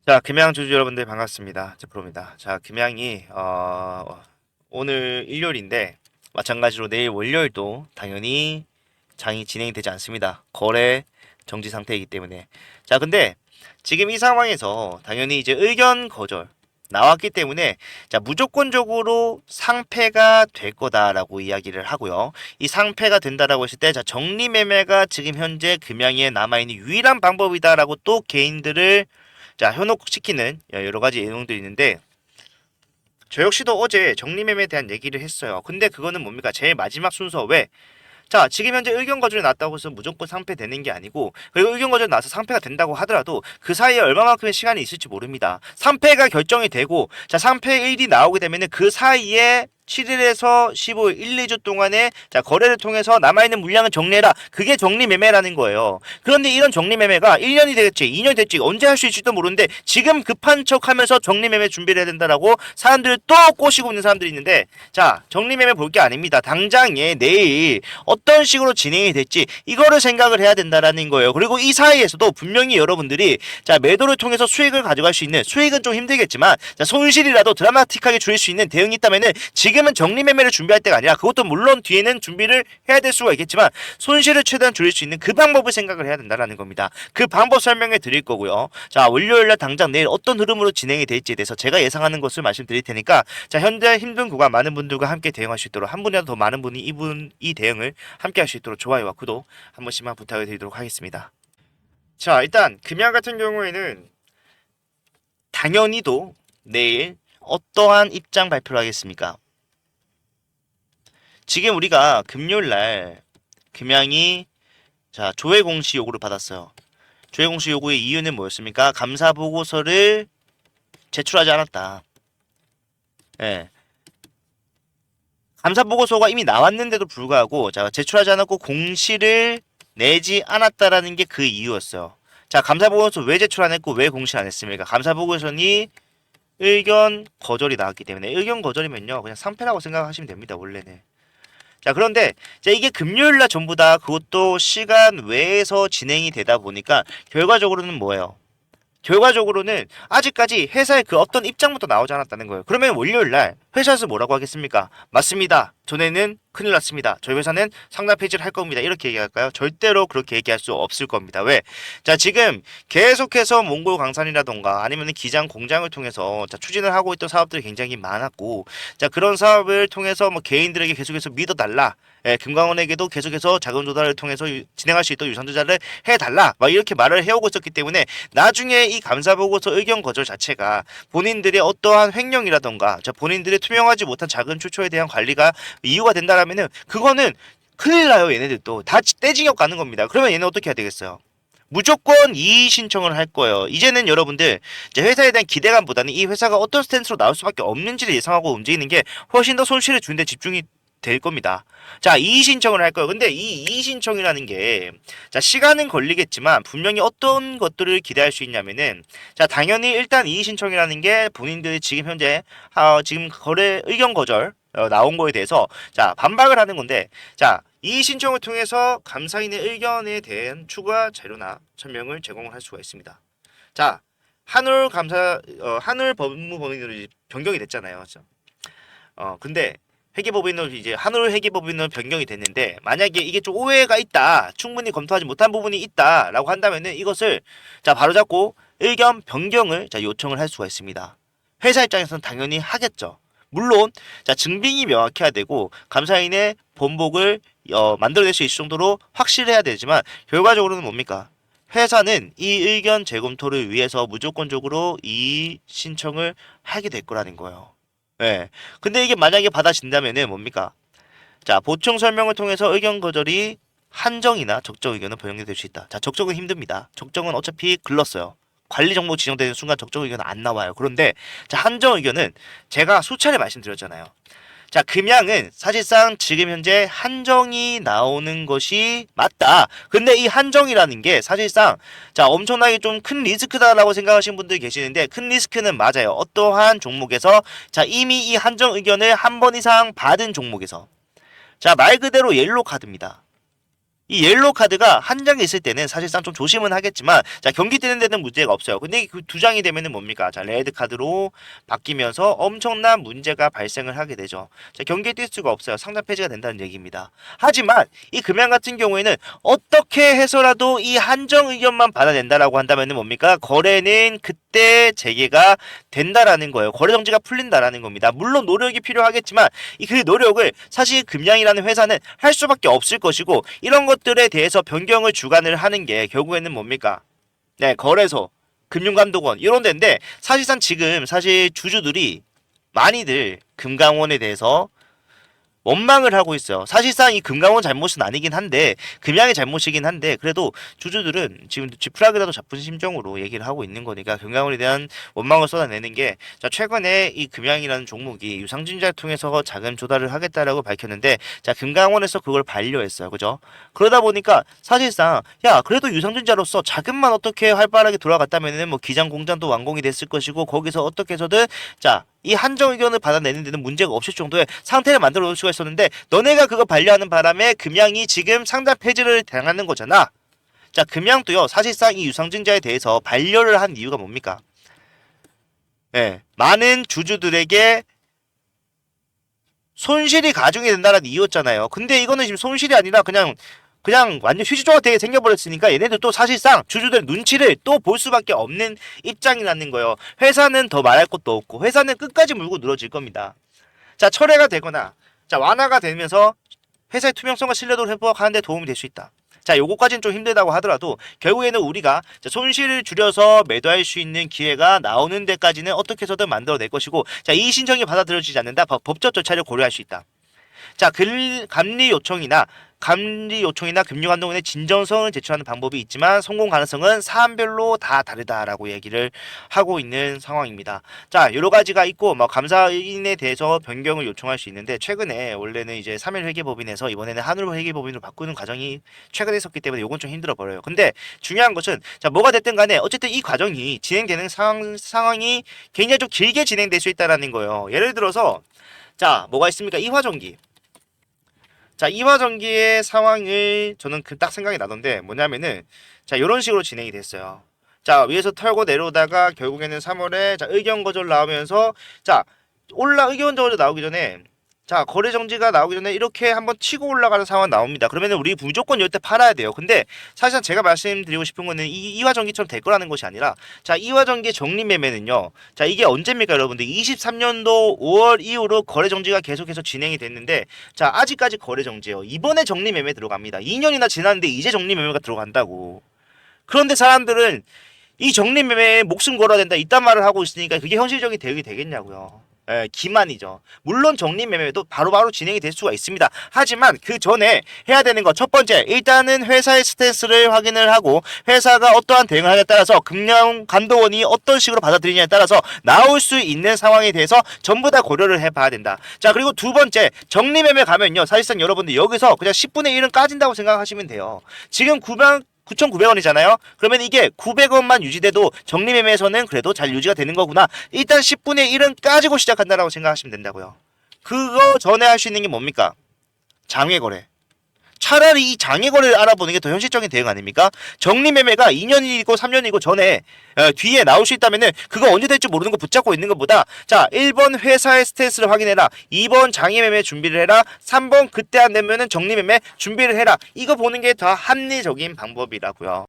자, 금양 주주 여러분들 반갑습니다. 제프로입니다. 자, 금양이 오늘 일요일인데 마찬가지로 내일 월요일도 당연히 장이 진행이 되지 않습니다. 거래 정지 상태이기 때문에. 자, 근데 지금 이 상황에서 당연히 이제 의견 거절 나왔기 때문에 자, 무조건적으로 상패가 될 거다라고 이야기를 하고요. 이 상패가 된다라고 했을 때 자, 정리 매매가 지금 현재 금양에 남아 있는 유일한 방법이다라고 또 개인들을 자, 현혹시키는 여러 가지 내용도 있는데 저 역시도 어제 정리매매에 대한 얘기를 했어요. 근데 그거는 뭡니까? 제일 마지막 순서 왜? 자, 지금 현재 의견 거절이 났다고 해서 무조건 상패되는 게 아니고, 그리고 의견 거절이 나서 상패가 된다고 하더라도 그 사이에 얼마만큼의 시간이 있을지 모릅니다. 상패가 결정이 되고, 자, 상패일이 나오게 되면은 그 사이에 7일에서 15일, 1, 2주 동안에 자, 거래를 통해서 남아있는 물량을 정리해라. 그게 정리매매라는 거예요. 그런데 이런 정리매매가 1년이 될지, 2년이 될지, 언제 할 수 있을지도 모르는데 지금 급한 척 하면서 정리매매 준비를 해야 된다라고 사람들을 또 꼬시고 있는 사람들이 있는데 자, 정리매매 볼 게 아닙니다. 당장에 내일 어떤 식으로 진행이 될지 이거를 생각을 해야 된다라는 거예요. 그리고 이 사이에서도 분명히 여러분들이 자, 매도를 통해서 수익을 가져갈 수 있는 수익은 좀 힘들겠지만 자, 손실이라도 드라마틱하게 줄일 수 있는 대응이 있다면은 지금은 정리매매를 준비할 때가 아니라 그것도 물론 뒤에는 준비를 해야 될 수가 있겠지만 손실을 최대한 줄일 수 있는 그 방법을 생각을 해야 된다라는 겁니다. 그 방법 설명해 드릴 거고요. 자, 월요일날 당장 내일 어떤 흐름으로 진행이 될지에 대해서 제가 예상하는 것을 말씀드릴 테니까 자, 현재 힘든 구간 많은 분들과 함께 대응할 수 있도록 한 분이라도 더 많은 분이 이 대응을 함께 할 수 있도록 좋아요와 구독 한 번씩만 부탁을 드리도록 하겠습니다. 자, 일단 금양 같은 경우에는 당연히도 내일 어떠한 입장 발표를 하겠습니까? 지금 우리가 금요일 날 금양이 자, 조회 공시 요구를 받았어요. 조회 공시 요구의 이유는 뭐였습니까? 감사 보고서를 제출하지 않았다. 예. 감사 보고서가 이미 나왔는데도 불구하고 자, 제출하지 않았고 공시를 내지 않았다라는 게 그 이유였어요. 자, 감사 보고서 왜 제출 안 했고 왜 공시 안 했습니까? 감사 보고서니 의견 거절이 나왔기 때문에 의견 거절이면요 그냥 상패라고 생각하시면 됩니다. 원래는. 자, 그런데 자, 이게 금요일 날 전부 다 그것도 시간 외에서 진행이 되다 보니까 결과적으로는 뭐예요? 결과적으로는 아직까지 회사의 그 어떤 입장부터 나오지 않았다는 거예요. 그러면 월요일 날 회사에서 뭐라고 하겠습니까? 맞습니다. 전에는 큰일 났습니다. 저희 회사는 상담 폐지를 할 겁니다. 이렇게 얘기할까요? 절대로 그렇게 얘기할 수 없을 겁니다. 왜? 자, 지금 계속해서 몽골 강산이라던가 아니면 기장 공장을 통해서 자, 추진을 하고 있던 사업들이 굉장히 많았고 자, 그런 사업을 통해서 뭐 개인들에게 계속해서 믿어달라. 예, 금강원에게도 계속해서 자금 조달을 통해서 진행할 수 있도록 유선 조달을 해달라. 막 이렇게 말을 해오고 있었기 때문에 나중에 이 감사 보고서 의견 거절 자체가 본인들의 어떠한 횡령이라던가 자, 본인들의 투명하지 못한 자금 출처에 대한 관리가 이유가 된다라면은 그거는 큰일 나요. 얘네들도 다 떼징역 가는 겁니다. 그러면 얘는 어떻게 해야 되겠어요? 무조건 이의 신청을 할 거예요. 이제는 여러분들 이제 회사에 대한 기대감보다는 이 회사가 어떤 스탠스로 나올 수밖에 없는지를 예상하고 움직이는 게 훨씬 더 손실을 주는데 집중이 될 겁니다. 자, 이의 신청을 할 거예요. 근데 이 이의 신청이라는 게, 자, 시간은 걸리겠지만, 분명히 어떤 것들을 기대할 수 있냐면은, 자, 당연히 일단 이의 신청이라는 게 본인들이 지금 현재, 지금 거래 의견 거절, 나온 거에 대해서, 자, 반박을 하는 건데, 자, 이의 신청을 통해서 감사인의 의견에 대한 추가 자료나 설명을 제공을 할 수가 있습니다. 자, 한울 법무법인으로 변경이 됐잖아요. 그렇죠? 근데, 회계법인으로 이제 한울 회계법인으로 변경이 됐는데 만약에 이게 좀 오해가 있다 충분히 검토하지 못한 부분이 있다라고 한다면은 이것을 자 바로잡고 의견 변경을 자 요청을 할 수가 있습니다. 회사 입장에서는 당연히 하겠죠. 물론 자 증빙이 명확해야 되고 감사인의 번복을 만들어낼 수 있을 정도로 확실해야 되지만 결과적으로는 뭡니까? 회사는 이 의견 재검토를 위해서 무조건적으로 이 신청을 하게 될 거라는 거예요. 예. 근데 이게 만약에 받아진다면은 뭡니까? 자, 보충 설명을 통해서 의견 거절이 한정이나 적정 의견은 반영이 될 수 있다. 자, 적정은 힘듭니다. 적정은 어차피 글렀어요. 관리 정보 지정되는 순간 적정 의견은 안 나와요. 그런데 자, 한정 의견은 제가 수차례 말씀드렸잖아요. 자, 금양은 사실상 지금 현재 한정이 나오는 것이 맞다. 근데 이 한정이라는 게 사실상 자, 엄청나게 좀 큰 리스크다라고 생각하시는 분들이 계시는데 큰 리스크는 맞아요. 어떠한 종목에서 자, 이미 이 한정 의견을 한 번 이상 받은 종목에서 자, 말 그대로 옐로 카드입니다. 이 옐로우 카드가 한 장이 있을 때는 사실상 좀 조심은 하겠지만 자 경기 뛰는 데는 문제가 없어요. 근데 그 두 장이 되면은 뭡니까? 자 레드 카드로 바뀌면서 엄청난 문제가 발생을 하게 되죠. 자 경기에 뛸 수가 없어요. 상단 폐지가 된다는 얘기입니다. 하지만 이 금양 같은 경우에는 어떻게 해서라도 이 한정 의견만 받아낸다라고 한다면은 뭡니까? 거래는 그때 재개가 된다라는 거예요. 거래 정지가 풀린다라는 겁니다. 물론 노력이 필요하겠지만 이 그 노력을 사실 금양이라는 회사는 할 수밖에 없을 것이고 이런 것들에 대해서 변경을 주관을 하는 게 결국에는 뭡니까? 네, 거래소, 금융감독원 이런 데인데 사실상 지금 사실 주주들이 많이들 금강원에 대해서 원망을 하고 있어요. 사실상 이 금강원 잘못은 아니긴 한데 금양의 잘못이긴 한데 그래도 주주들은 지금 쥐프라기라도 잡은 심정으로 얘기를 하고 있는 거니까 금강원에 대한 원망을 쏟아내는 게 자 최근에 이 금양이라는 종목이 유상증자를 통해서 자금 조달을 하겠다라고 밝혔는데 자 금강원에서 그걸 반려했어요. 그죠? 그러다 보니까 사실상 야 그래도 유상증자로서 자금만 어떻게 활발하게 돌아갔다면은 뭐 기장 공장도 완공이 됐을 것이고 거기서 어떻게 해서든 자 이 한정 의견을 받아내는 데는 문제가 없을 정도의 상태를 만들어 놓을 수가 있었는데 너네가 그거 반려하는 바람에 금양이 지금 상단 폐지를 당하는 거잖아. 자 금양도요 사실상 이 유상증자에 대해서 반려를 한 이유가 뭡니까? 예, 많은 주주들에게 손실이 가중이 된다는 이유였잖아요. 근데 이거는 지금 손실이 아니라 그냥 완전 휴지조각 되게 생겨버렸으니까 얘네들 또 사실상 주주들 눈치를 또 볼 수밖에 없는 입장이라는 거예요. 회사는 더 말할 것도 없고 회사는 끝까지 물고 늘어질 겁니다. 자 철회가 되거나 자 완화가 되면서 회사의 투명성과 신뢰도를 회복하는 데 도움이 될 수 있다. 자 요거까지는 좀 힘들다고 하더라도 결국에는 우리가 손실을 줄여서 매도할 수 있는 기회가 나오는 데까지는 어떻게 해서든 만들어낼 것이고 자 이 신청이 받아들여지지 않는다. 법적 절차를 고려할 수 있다. 자, 감리 요청이나 금융감독원의 진정성을 제출하는 방법이 있지만 성공 가능성은 사안별로 다 다르다라고 얘기를 하고 있는 상황입니다. 자, 여러 가지가 있고 뭐 감사인에 대해서 변경을 요청할 수 있는데 최근에 원래는 이제 3일 회계법인에서 이번에는 한울 회계법인으로 바꾸는 과정이 최근에 있었기 때문에 요건 좀 힘들어 버려요. 근데 중요한 것은 자, 뭐가 됐든 간에 어쨌든 이 과정이 진행되는 상황이 굉장히 좀 길게 진행될 수 있다라는 거예요. 예를 들어서 자, 뭐가 있습니까? 이화전기. 자, 이화전기의 상황을 저는 그 딱 생각이 나던데 뭐냐면은 자, 이런 식으로 진행이 됐어요. 자, 위에서 털고 내려오다가 결국에는 3월에 자, 의견 거절 나오면서 자, 의견 거절 나오기 전에 자, 거래 정지가 나오기 전에 이렇게 한번 치고 올라가는 상황 나옵니다. 그러면은 우리 무조건 이때 팔아야 돼요. 근데 사실상 제가 말씀드리고 싶은 거는 이화전기처럼 될 거라는 것이 아니라 자, 이화전기 적립 매매는요. 자, 이게 언제입니까, 여러분들? 23년도 5월 이후로 거래 정지가 계속해서 진행이 됐는데 자, 아직까지 거래 정지예요. 이번에 적립 매매 들어갑니다. 2년이나 지났는데 이제 적립 매매가 들어간다고. 그런데 사람들은 이 적립 매매에 목숨 걸어야 된다 이딴 말을 하고 있으니까 그게 현실적인 대응이 되겠냐고요. 예, 기만이죠. 물론 적립 매매도 바로바로 진행이 될 수가 있습니다. 하지만 그 전에 해야 되는 거 첫 번째 일단은 회사의 스탠스를 확인을 하고 회사가 어떠한 대응을 하냐에 따라서 금융감독원이 어떤 식으로 받아들이냐에 따라서 나올 수 있는 상황에 대해서 전부 다 고려를 해봐야 된다. 자 그리고 두 번째 적립 매매 가면요 사실상 여러분들 여기서 그냥 10분의 1은 까진다고 생각하시면 돼요. 지금 9,900원이잖아요. 그러면 이게 900원만 유지돼도 적립매매에서는 그래도 잘 유지가 되는 거구나. 일단 10분의 1은 까지고 시작한다라고 생각하시면 된다고요. 그거 전에 할 수 있는 게 뭡니까? 장외거래. 차라리 이 장외거래를 알아보는 게 더 현실적인 대응 아닙니까? 적립매매가 2년이고 3년이고 전에 뒤에 나올 수 있다면은 그거 언제 될지 모르는 거 붙잡고 있는 것보다 자 1번 회사의 스탠스를 확인해라 2번 장외매매 준비를 해라 3번 그때 안 되면은 적립매매 준비를 해라 이거 보는 게 더 합리적인 방법이라고요.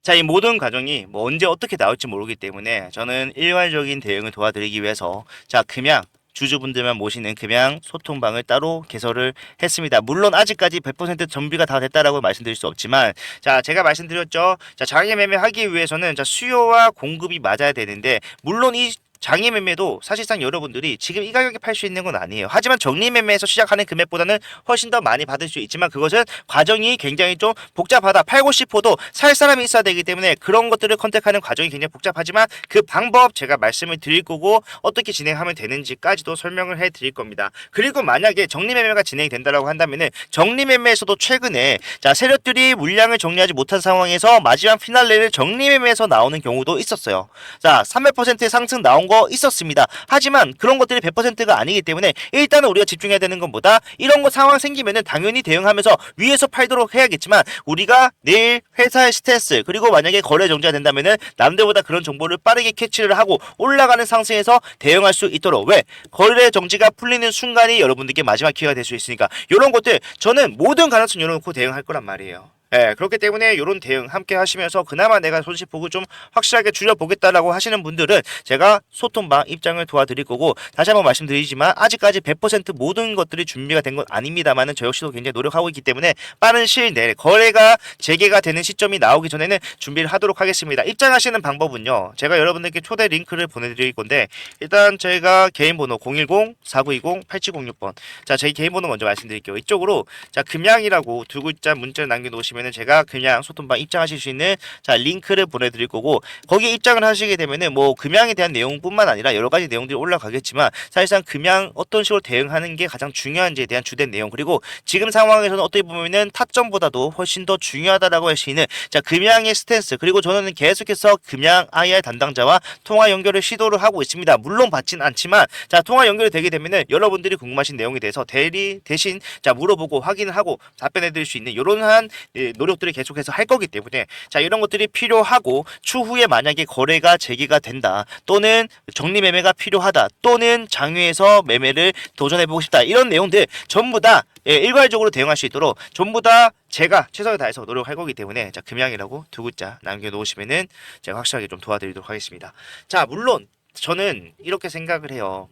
자, 이 모든 과정이 뭐 언제 어떻게 나올지 모르기 때문에 저는 일괄적인 대응을 도와드리기 위해서 자 금양 주주분들만 모시는 금양 소통방을 따로 개설을 했습니다. 물론 아직까지 100% 준비가 다 됐다라고 말씀드릴 수 없지만 자 제가 말씀드렸죠. 자 장외 매매하기 위해서는 자 수요와 공급이 맞아야 되는데 물론 이 장외 매매도 사실상 여러분들이 지금 이 가격에 팔 수 있는 건 아니에요. 하지만 적립 매매에서 시작하는 금액보다는 훨씬 더 많이 받을 수 있지만 그것은 과정이 굉장히 좀 복잡하다. 팔고 싶어도 살 사람이 있어야 되기 때문에 그런 것들을 컨택하는 과정이 굉장히 복잡하지만 그 방법 제가 말씀을 드릴 거고 어떻게 진행하면 되는지까지도 설명을 해 드릴 겁니다. 그리고 만약에 적립 매매가 진행이 된다라고 한다면은 적립 매매에서도 최근에 자 세력들이 물량을 정리하지 못한 상황에서 마지막 피날레를 적립 매매에서 나오는 경우도 있었어요. 자 300%의 상승 나온 나온 거 있었습니다. 하지만 그런 것들이 100%가 아니기 때문에 일단은 우리가 집중해야 되는 건 뭐다? 이런 거 상황 생기면은 당연히 대응하면서 위에서 팔도록 해야겠지만 우리가 내일 회사의 스탠스 그리고 만약에 거래 정지가 된다면은 남들보다 그런 정보를 빠르게 캐치를 하고 올라가는 상승에서 대응할 수 있도록 왜? 거래 정지가 풀리는 순간이 여러분들께 마지막 기회가 될 수 있으니까 이런 것들 저는 모든 가능성 열어놓고 대응할 거란 말이에요. 예, 그렇기 때문에 이런 대응 함께 하시면서 그나마 내가 손실폭을 좀 확실하게 줄여보겠다라고 하시는 분들은 제가 소통방 입장을 도와드릴 거고 다시 한번 말씀드리지만 아직까지 100% 모든 것들이 준비가 된 건 아닙니다만은 저 역시도 굉장히 노력하고 있기 때문에 빠른 시일 내에 거래가 재개가 되는 시점이 나오기 전에는 준비를 하도록 하겠습니다. 입장하시는 방법은요. 제가 여러분들께 초대 링크를 보내드릴 건데 일단 저희가 개인 번호 010-4920-8706번 자, 제 개인 번호 먼저 말씀드릴게요. 이쪽으로 자, 금양이라고 두 글자 문자를 남겨놓으시면 제가 그냥 소통방 입장하실 수 있는 자 링크를 보내드릴 거고 거기에 입장을 하시게 되면은 뭐 금양에 대한 내용뿐만 아니라 여러 가지 내용들이 올라가겠지만 사실상 금양 어떤 식으로 대응하는 게 가장 중요한지에 대한 주된 내용 그리고 지금 상황에서는 어떻게 보면은 타점보다도 훨씬 더 중요하다라고 할 수 있는 자 금양의 스탠스 그리고 저는 계속해서 금양 IR 담당자와 통화 연결을 시도를 하고 있습니다. 물론 받진 않지만 자 통화 연결이 되게 되면은 여러분들이 궁금하신 내용에 대해서 대신 자 물어보고 확인을 하고 답변해 드릴 수 있는 이러한 노력들을 계속해서 할 거기 때문에 자 이런 것들이 필요하고 추후에 만약에 거래가 재개가 된다 또는 정리 매매가 필요하다 또는 장외에서 매매를 도전해보고 싶다 이런 내용들 전부 다 일괄적으로 대응할 수 있도록 전부 다 제가 최선을 다해서 노력할 거기 때문에 자 금양이라고 두 글자 남겨놓으시면은 제가 확실하게 좀 도와드리도록 하겠습니다. 자 물론 저는 이렇게 생각을 해요.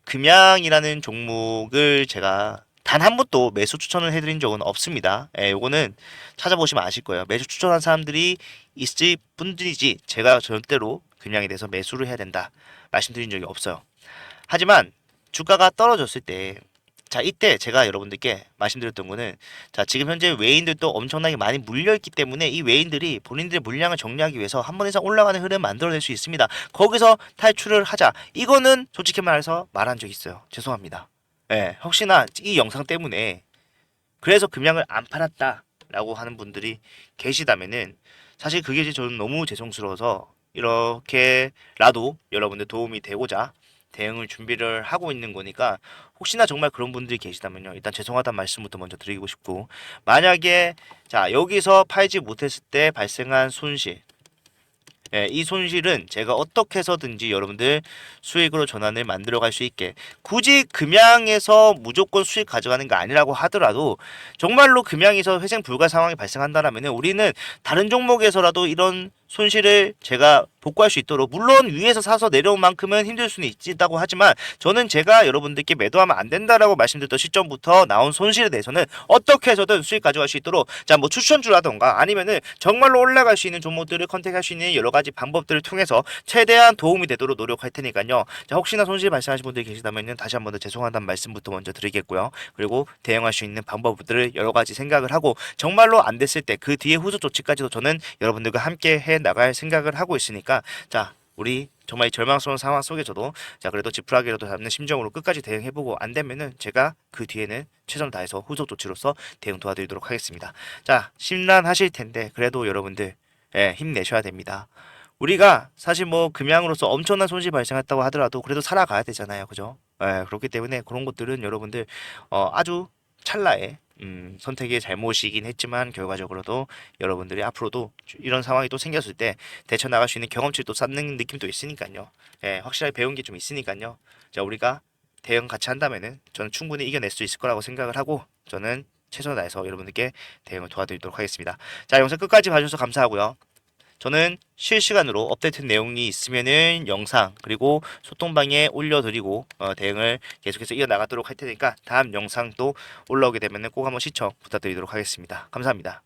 금양이라는 종목을 제가 단 한 번도 매수 추천을 해드린 적은 없습니다. 요거는 찾아보시면 아실 거예요. 매수 추천한 사람들이 있을 뿐이지 제가 절대로 금양에 대해서 매수를 해야 된다 말씀드린 적이 없어요. 하지만 주가가 떨어졌을 때 자 이때 제가 여러분들께 말씀드렸던 거는 자 지금 현재 외인들도 엄청나게 많이 물려있기 때문에 이 외인들이 본인들의 물량을 정리하기 위해서 한 번 이상 올라가는 흐름 만들어낼 수 있습니다. 거기서 탈출을 하자 이거는 솔직히 말해서 말한 적 있어요. 죄송합니다. 예, 혹시나 이 영상 때문에 그래서 금양을 안 팔았다라고 하는 분들이 계시다면은 사실 그게 이제 저는 너무 죄송스러워서 이렇게라도 여러분들 도움이 되고자 대응을 준비를 하고 있는 거니까 혹시나 정말 그런 분들이 계시다면요 일단 죄송하다는 말씀부터 먼저 드리고 싶고 만약에 자 여기서 팔지 못했을 때 발생한 손실 이 손실은 제가 어떻게 해서든지 여러분들 수익으로 전환을 만들어 갈 수 있게 굳이 금양에서 무조건 수익 가져가는 게 아니라고 하더라도 정말로 금양에서 회생 불가 상황이 발생한다라면 우리는 다른 종목에서라도 이런 손실을 제가 복구할 수 있도록 물론 위에서 사서 내려온 만큼은 힘들 수는 있다고 하지만 저는 제가 여러분들께 매도하면 안 된다라고 말씀드렸던 시점부터 나온 손실에 대해서는 어떻게 해서든 수익 가져갈 수 있도록 자 뭐 추천주라던가 아니면은 정말로 올라갈 수 있는 종목들을 컨택할 수 있는 여러 가지 방법들을 통해서 최대한 도움이 되도록 노력할 테니까요. 자 혹시나 손실 발생하신 분들이 계시다면은 다시 한 번 더 죄송하다는 말씀부터 먼저 드리겠고요. 그리고 대응할 수 있는 방법들을 여러 가지 생각을 하고 정말로 안 됐을 때 그 뒤에 후속 조치까지도 저는 여러분들과 함께 해 나갈 생각을 하고 있으니까 자 우리 정말 절망스러운 상황 속에서도 자 그래도 지푸라기라도 잡는 심정으로 끝까지 대응해보고 안 되면은 제가 그 뒤에는 최선을 다해서 후속 조치로서 대응 도와드리도록 하겠습니다. 자 심란하실 텐데 그래도 여러분들 힘내셔야 됩니다. 우리가 사실 뭐 금양으로서 엄청난 손실 발생했다고 하더라도 그래도 살아가야 되잖아요, 그죠? 그렇기 때문에 그런 것들은 여러분들 아주 찰나에 선택의 잘못이긴 했지만 결과적으로도 여러분들이 앞으로도 이런 상황이 또 생겼을 때 대처 나갈 수 있는 경험치를 또 쌓는 느낌도 있으니까요. 확실하게 배운 게 좀 있으니까요. 자, 우리가 대응 같이 한다면은 저는 충분히 이겨낼 수 있을 거라고 생각을 하고 저는 최선을 다해서 여러분들께 대응을 도와드리도록 하겠습니다. 자, 영상 끝까지 봐주셔서 감사하고요. 저는 실시간으로 업데이트 내용이 있으면은 영상 그리고 소통방에 올려드리고 대응을 계속해서 이어나가도록 할 테니까 다음 영상도 올라오게 되면은 꼭 한번 시청 부탁드리도록 하겠습니다. 감사합니다.